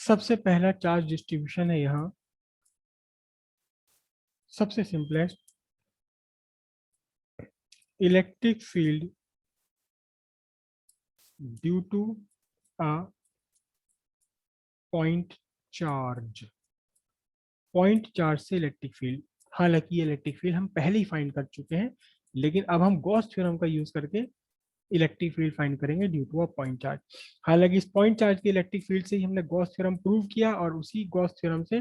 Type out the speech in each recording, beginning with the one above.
सबसे पहला charge distribution है यहाँ, सबसे simplest, electric field due to a point charge. Point charge से इलेक्ट्रिक फील्ड, हालांकि इलेक्ट्रिक फील्ड हम पहले ही फाइंड कर चुके हैं, लेकिन अब हम गॉस थ्योरम का यूज करके इलेक्ट्रिक फील्ड फाइंड करेंगे due to a point charge. हालांकि इस पॉइंट चार्ज के इलेक्ट्रिक फील्ड से ही हमने गॉस थ्योरम प्रूव किया, और उसी गॉस थ्योरम से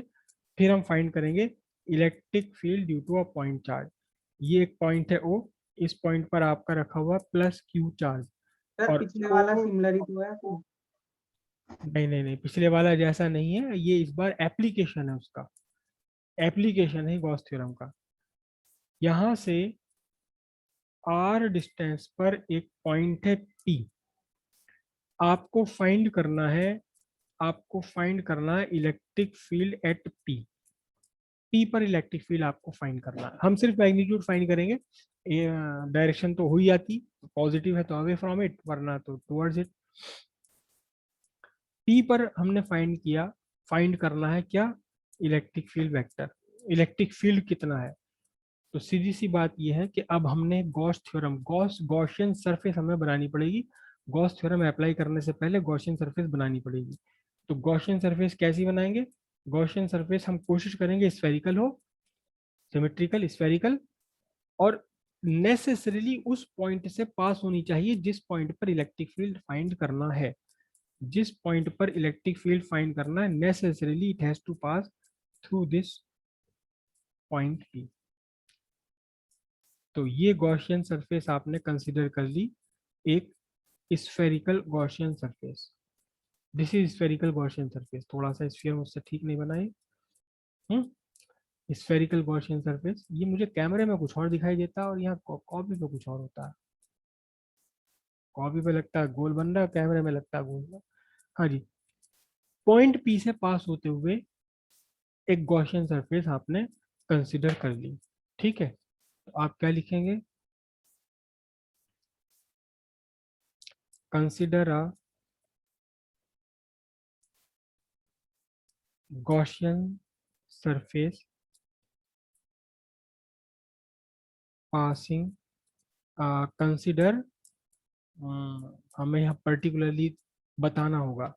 फिर हम फाइंड करेंगे electric field due to a point charge. ये एक पॉइंट है ओ, इस पॉइंट पर आपका रखा हुआ प्लस क्यू चार्ज, सर और पिछले वाला ओ, सिमिलर ही तो है तो। नहीं नहीं नहीं, पिछले वाला जैसा नहीं है ये, इस बार एप्लीकेशन है उसका, एप्लीकेशन है गॉस थ्योरम का। यहाँ से आर डिस्टेंस पर एक पॉइंट है पी, आपको फाइंड करना है, आपको फाइंड करना है electric field at P. P पर इलेक्ट्रिक फील्ड आपको फाइंड करना है, हम सिर्फ मैग्नीट्यूड फाइंड करेंगे, डायरेक्शन तो हो ही आती, पॉजिटिव है तो अवे फ्रॉम इट, वरना तो टुवर्ड्स इट। पी पर हमने फाइंड किया, फाइंड करना है क्या, electric field vector, electric field कितना है। तो सीधी सी बात यह है कि अब हमने गॉस थ्योरम, गॉसियन सरफेस हमें बनानी पड़ेगी, गॉस थ्योरम अप्लाई करने से पहले गॉसियन सरफेस बनानी पड़ेगी। तो गॉसियन सरफेस कैसी बनाएंगे, गॉसियन सरफेस हम कोशिश करेंगे स्फेरिकल हो, सिमेट्रिकल स्फेरिकल, और नेसेसरीली उस पॉइंट से पास होनी चाहिए जिस पॉइंट पर इलेक्ट्रिक फील्ड फाइंड करना है, जिस पॉइंट पर इलेक्ट्रिक फील्ड फाइंड करना है necessarily it has to pass through this point P. तो ये गॉसियन सरफेस आपने कंसिडर कर ली, एक spherical Gaussian surface. This is spherical Gaussian surface, थोड़ा सा स्फीयर मुझसे ठीक नहीं बनाए। स्फेरिकल गॉसियन सरफेस, ये मुझे कैमरे में कुछ और दिखाई देता है और यहाँ कॉपी पे कुछ और होता है, कॉपी पे लगता है गोल बन रहा है, कैमरे में लगता है गोल। हाँ जी, पॉइंट पी से पास होते हुए एक गॉसियन सरफेस आपने कंसिडर कर ली, ठीक है। तो आप क्या लिखेंगे, consider a Gaussian surface passing, consider, हमें यहाँ पर्टिकुलरली बताना होगा,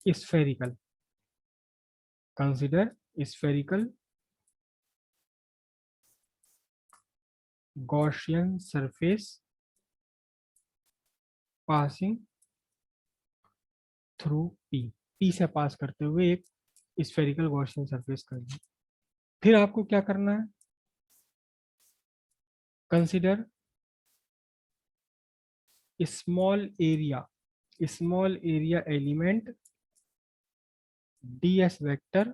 spherical, consider spherical Gaussian surface passing through P, P से पास करते हुए एक स्फेरिकल गॉसियन सरफेस कर ली। फिर आपको क्या करना है, consider small area element ds vector,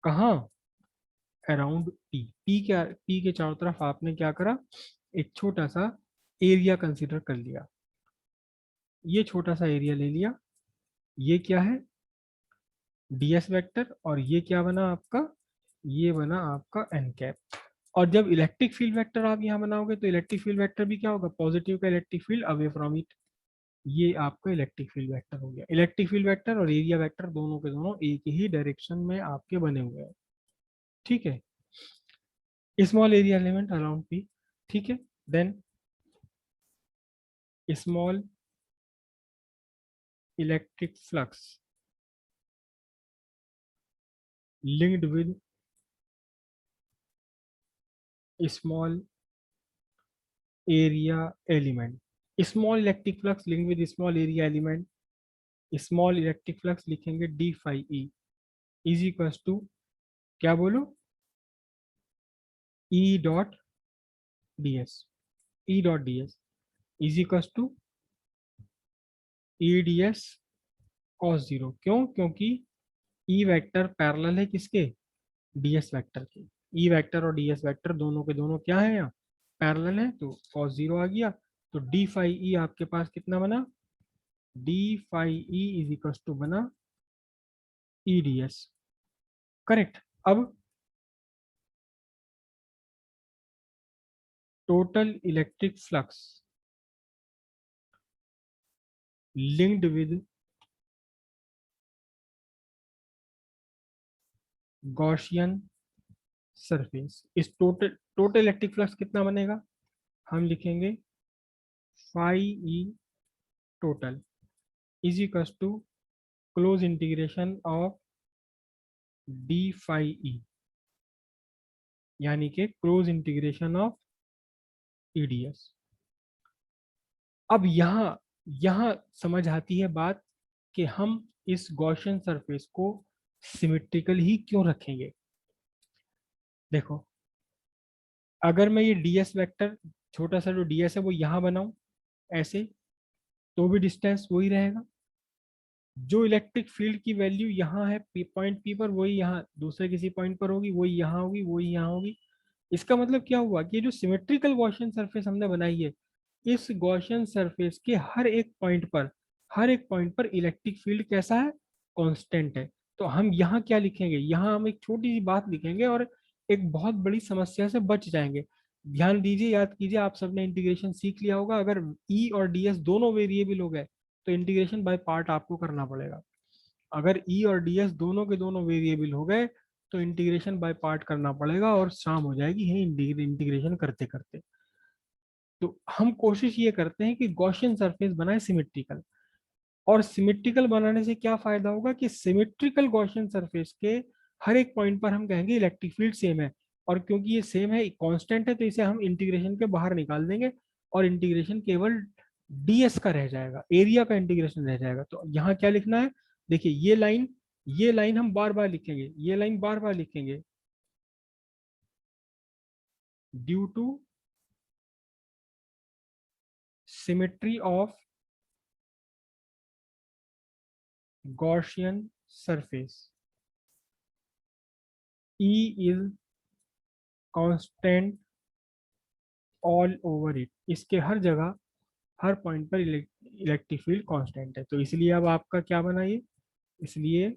कहाँ, अराउंड पी, पी के चारों तरफ आपने क्या करा, एक छोटा सा एरिया कंसिडर कर लिया, ये छोटा सा एरिया ले लिया, ये क्या है, ds वेक्टर, और ये क्या बना आपका, ये बना आपका एन कैप। और जब इलेक्ट्रिक फील्ड वेक्टर आप यहाँ बनाओगे तो इलेक्ट्रिक फील्ड वेक्टर भी क्या होगा, पॉजिटिव का electric field away from it, ये आपका इलेक्ट्रिक फील्ड वेक्टर हो गया। इलेक्ट्रिक फील्ड वेक्टर और एरिया वेक्टर दोनों के दोनों एक ही डायरेक्शन में आपके बने हुए हैं, ठीक है, small area element around P, ठीक है। Then small electric flux linked with small area element, small electric flux linked with small area element, small electric flux लिखेंगे d phi E is equal to, क्या बोलो, E dot d s, E dot d s is equal to E D s cos zero, क्यों, क्योंकि ई vector parallel है किसके, D S vector के, E vector और D S vector दोनों के दोनों क्या है यहाँ, पैरेलल है, तो कॉस जीरो आ गया। तो डी फाई ई आपके पास कितना बना, D phi E is equal to बना ई डी एस, करेक्ट। अब total electric flux linked with Gaussian surface. इस टोटल इलेक्ट्रिक फ्लक्स कितना बनेगा, हम लिखेंगे phi E total is equal to close integration of D phi E, यानी कि close integration of EDS. अब यहाँ यहाँ समझ आती है बात कि हम इस गॉसियन सरफेस को सिमेट्रिकल ही क्यों रखेंगे। देखो, अगर मैं ये डीएस वेक्टर, छोटा सा जो डीएस है वो यहाँ बनाऊं ऐसे, तो भी डिस्टेंस वही रहेगा। जो इलेक्ट्रिक फील्ड की वैल्यू यहाँ है पॉइंट पी पर, वही यहाँ दूसरे किसी पॉइंट पर होगी, वही यहाँ होगी, वही यहाँ होगी। इसका मतलब क्या हुआ कि ये जो सिमेट्रिकल गॉसियन सरफेस हमने बनाई है, इस गॉसियन सरफेस के हर एक पॉइंट पर इलेक्ट्रिक फील्ड कैसा है, कांस्टेंट है। तो हम यहाँ क्या लिखेंगे, यहाँ हम एक छोटी सी बात लिखेंगे और एक बहुत बड़ी समस्या से बच जाएंगे। ध्यान दीजिए, याद कीजिए, आप सबने इंटीग्रेशन सीख लिया होगा। अगर ई और डीएस दोनों वेरिएबल हो गए तो इंटीग्रेशन बाय पार्ट आपको करना पड़ेगा। अगर ई और डीएस दोनों के दोनों वेरिएबल हो गए तो इंटीग्रेशन बाय पार्ट करना पड़ेगा और शाम हो जाएगी है इंटीग्रेशन करते करते। तो हम कोशिश ये करते हैं कि गॉसियन सरफेस बनाए सिमेट्रिकल। और सिमेट्रिकल बनाने से क्या फायदा होगा कि सिमेट्रिकल गॉसियन सरफेस के हर एक पॉइंट पर हम कहेंगे इलेक्ट्रिक फील्ड सेम है। और क्योंकि ये सेम है, कांस्टेंट है, तो इसे हम इंटीग्रेशन के बाहर निकाल देंगे और इंटीग्रेशन केवल डीएस का रह जाएगा, एरिया का इंटीग्रेशन रह जाएगा। तो यहाँ क्या लिखना है, देखिए ये लाइन हम बार बार लिखेंगे, ये लाइन बार बार लिखेंगे, due to symmetry of Gaussian surface, E is constant all over it। इसके हर जगह हर पॉइंट पर इलेक्ट्रिक फील्ड कांस्टेंट है। तो इसलिए अब आपका क्या बना ये, इसलिए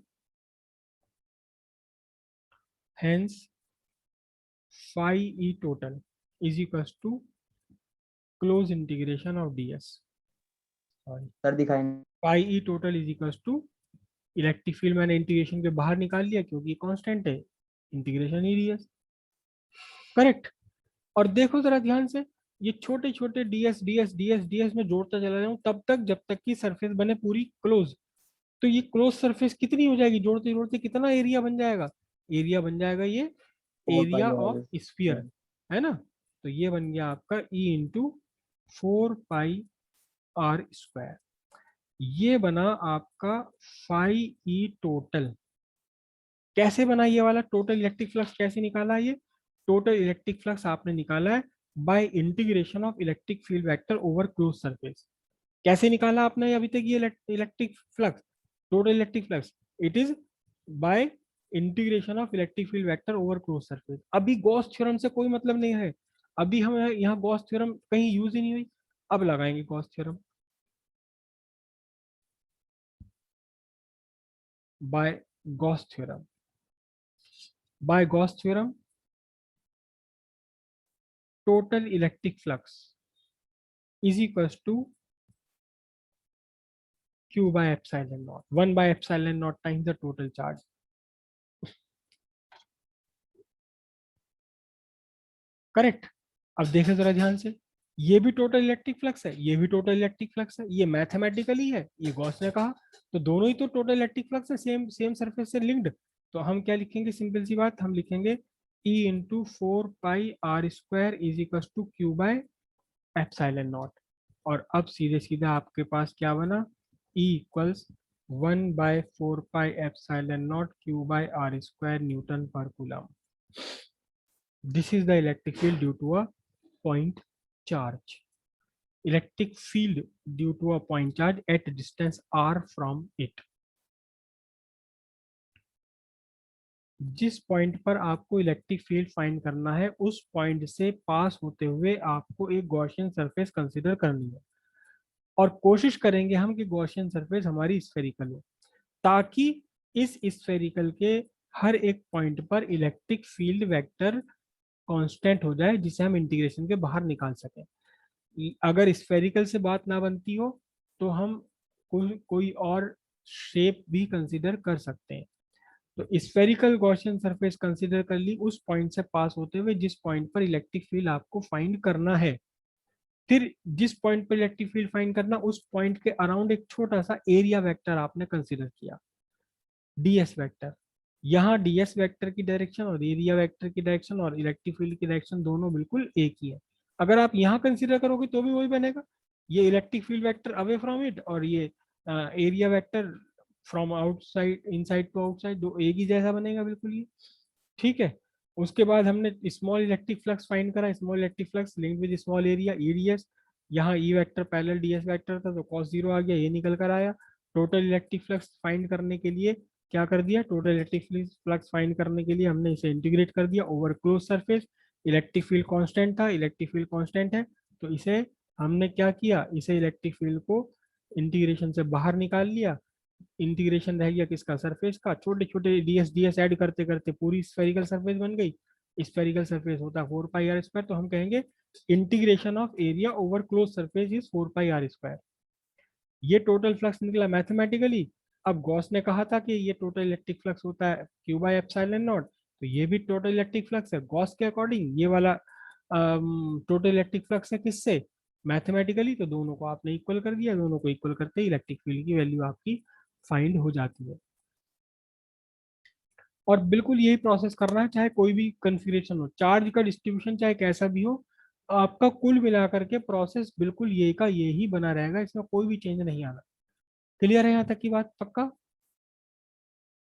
hence phi E total is equal to close integration of DS. Sir दिखाएंगे। Phi E total is equal to electric field मैंने इंटीग्रेशन के बाहर निकाल लिया क्योंकि कांस्टेंट है, इंटीग्रेशन ई डीएस। करेक्ट। और देखो जरा ध्यान से, ये छोटे छोटे डीएस डीएस डीएस डीएस में जोड़ता चला जाऊं तब तक जब तक कि सरफेस बने पूरी क्लोज। तो ये क्लोज सरफेस कितनी हो जाएगी, जोड़ते जोड़ते कितना एरिया बन जाएगा, एरिया बन जाएगा ये four area pi of R sphere, है ना। तो ये बन गया आपका E into 4 pi r square. ये बना आपका फाई ई टोटल। कैसे बना ये वाला टोटल इलेक्ट्रिक फ्लक्स, कैसे निकाला ये टोटल इलेक्ट्रिक फ्लक्स, आपने निकाला है by integration of electric field vector over close surface. कैसे निकाला आपने अभी तक ये electric flux, total electric flux, it is by integration of electric field vector over close surface. अभी गॉस थ्योरम से कोई मतलब नहीं है, अभी हम यहाँ गॉस थ्योरम कहीं यूज ही नहीं हुई, अब लगाएंगे Gauss theorem. By Gauss theorem, by Gauss theorem total electric flux is equal to Q by epsilon naught, 1 by epsilon naught times the total charge। Correct. अब देखें जरा ध्यान से, ये भी टोटल इलेक्ट्रिक फ्लक्स है, ये भी टोटल इलेक्ट्रिक फ्लक्स है, ये मैथमेटिकली है, ये गॉस ने कहा। तो दोनों ही तो टोटल इलेक्ट्रिक फ्लक्स है, सेम सेम सरफेस से लिंक्ड। तो हम क्या लिखेंगे, सिंपल सी बात, हम लिखेंगे E into 4 pi r square is equal to Q by epsilon not. और अब सीधे सीधा आपके पास क्या बना, E equals 1/4 pi epsilon not Q by r square newton per coulomb. This is the electric field due to a point charge. Electric field due to a point charge at distance r from it. जिस point पर आपको electric field find करना है उस point से पास होते हुए आपको एक गॉसियन सरफेस कंसीडर करनी है। और कोशिश करेंगे हम कि गॉसियन सरफेस हमारी स्फेरिकल हो, ताकि इस स्फेरिकल के हर एक पॉइंट पर इलेक्ट्रिक फील्ड वेक्टर कांस्टेंट हो जाए, जिसे हम इंटीग्रेशन के बाहर निकाल सकें। अगर स्फेरिकल से बात ना बनती हो तो हम कोई और शेप भी कंसिडर कर सकते हैं। तो स्फेरिकल गॉसियन सरफेस कंसिडर कर ली उस पॉइंट से पास होते हुए जिस पॉइंट पर इलेक्ट्रिक फील्ड आपको फाइंड करना है। फिर जिस पॉइंट पर इलेक्ट्रिक फील्ड फाइंड करना, उस पॉइंट के अराउंड एक छोटा सा एरिया वेक्टर आपने कंसिडर किया, डीएस वेक्टर। यहाँ डीएस वेक्टर की डायरेक्शन और एरिया वेक्टर की डायरेक्शन और इलेक्ट्रिक फील्ड की डायरेक्शन दोनों बिल्कुल एक ही है। अगर आप यहाँ कंसिडर करोगे तो भी वही बनेगा, ये electric field vector away from it और ये area vector from outside, inside to outside, दो एक ही जैसा बनेगा बिल्कुल ये। ठीक है। उसके बाद हमने स्मॉल इलेक्ट्रिक फ्लक्स फाइंड करा, small electric flux link with small area EDS. यहाँ E vector parallel DS vector था तो cos 0 आ गया, ये निकल कर आया। टोटल इलेक्ट्रिक फ्लक्स फाइंड करने के लिए क्या कर दिया, टोटल इलेक्ट्रिक फ्लक्स फाइंड करने के लिए हमने इसे इंटीग्रेट कर दिया over close surface. Electric field constant था, इलेक्ट्रिक फील्ड कांस्टेंट है तो इसे हमने क्या किया, इसे इलेक्ट्रिक फील्ड को इंटीग्रेशन से बाहर निकाल लिया। इंटीग्रेशन रह गया किसका, सरफेस का। छोटे छोटे डीएस डीएस ऐड करते करते पूरी स्फेरिकल सरफेस बन गई। स्फेरिकल सरफेस होता है 4 पाई r स्क्वायर, तो हम कहेंगे integration of area over close surface is 4 pi r square. ये टोटल फ्लक्स निकला मैथमेटिकली। अब गॉस ने कहा था कि ये टोटल इलेक्ट्रिक फ्लक्स होता है क्यू बाई एप्सिलॉन नॉट, तो ये भी टोटल इलेक्ट्रिक फ्लक्स है गॉस के अकॉर्डिंग। ये वाला टोटल इलेक्ट्रिक फ्लक्स है किससे, मैथमेटिकली। तो दोनों को आपने इक्वल कर दिया, दोनों को इक्वल करते ही इलेक्ट्रिक फील्ड की वैल्यू आपकी फाइंड हो जाती है। और बिल्कुल यही प्रोसेस करना है चाहे कोई भी कन्फिग्रेशन हो, चार्ज का डिस्ट्रीब्यूशन चाहे कैसा भी हो, आपका कुल मिलाकर के प्रोसेस बिल्कुल यही का यही बना रहेगा, इसमें कोई भी चेंज नहीं आना। क्लियर है यहाँ तक की बात, पक्का?